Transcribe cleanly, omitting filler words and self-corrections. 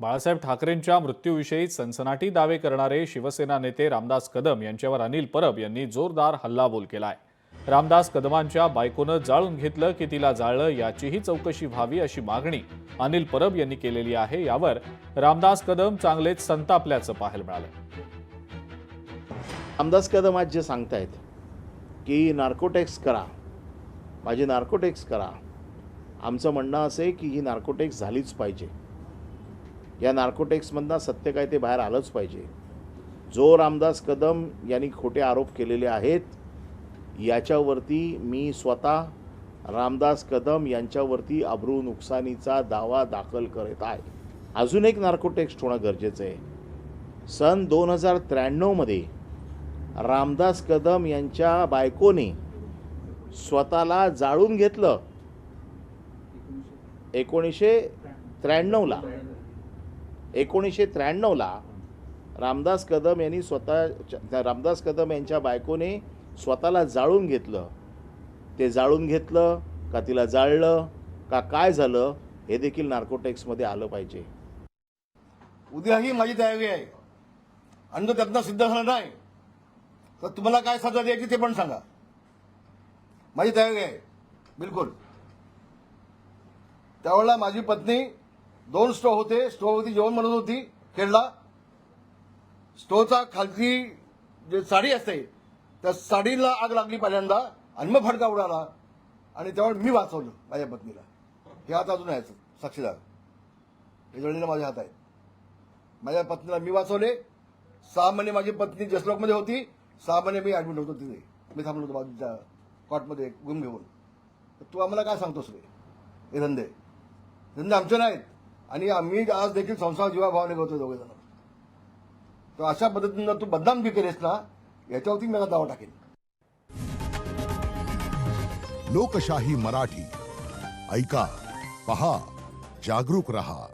बाळासाहेब ठाकरेंच्या मृत्यूविषयी सनसनाटी दावे करणारे शिवसेना नेते रामदास कदम यांच्यावर अनिल परब यांनी जोरदार हल्लाबोल केलाय। रामदास कदमांच्या बायकोनं जाळून घेतलं की तिला जाळलं याचीही चौकशी व्हावी अशी मागणी अनिल परब यांनी केलेली आहे। यावर रामदास कदम चांगलेच संतापल्याचं पाहायला मिळालं। रामदास कदम आज जे सांगतायत की नार्कोटेक्स करा, माझी नार्कोटेक्स करा, आमचं म्हणणं असं आहे की ही नार्कोटेक्स झालीच पाहिजे। या नार्कोटेक्समधनं सत्य काय ते बाहेर आलंच पाहिजे। जो रामदास कदम यांनी खोटे आरोप केलेले आहेत याच्यावरती मी स्वतः रामदास कदम यांच्यावरती अब्रू नुकसानीचा दावा दाखल करत आहे। अजून एक नार्कोटेक्स होणं गरजेचं आहे। सन 2093 मध्ये रामदास कदम यांच्या बायकोने स्वतःला जाळून घेतलं। 1993 ला रामदास कदम यांच्या बायकोने स्वतःला जाळून घेतलं। ते जाळून घेतलं का तिला जाळलं का काय झालं हे देखील नार्कोटेक्समध्ये आलं पाहिजे। उद्याही माझी तयारी आहे आणि जर त्यातनं सिद्ध झालं नाही तर तुम्हाला काय सजा द्यायची ते पण सांगा। माझी तयारी आहे बिलकुल। त्यावेळेला माझी पत्नी 2 स्टोव्ह होते, स्टोव्हवरती जेवण बनवत होती खेळला। स्टोव्हचा खालची जे साडी असते त्या साडीला आग लागली पहिल्यांदा आणि मग फडका उडाला आणि त्यावेळेला मी वाचवलं माझ्या पत्नीला। हे हात अजून आहे साक्षीदार, हे जळलेलं माझ्या हात आहेत। माझ्या पत्नीला मी वाचवले। 6 महिने माझी पत्नी जसलोकमध्ये होती, 6 महिने मी ऍडमिट होतो तिथे। मी थांबलो होतो बाजूच्या कॉटमध्ये गुम घेऊन। तू आम्हाला काय सांगतोस रे? हे धंदे आमचे नाहीत आणि आम्ही आज देखील संसार जीवाभावाने करतो दोघे जण। तर अशा पद्धतीनं तू बदनामी केलेस ना, याच्यावरती मला दावा टाकेल। लोकशाही मराठी ऐका, पहा, जागरूक रहा।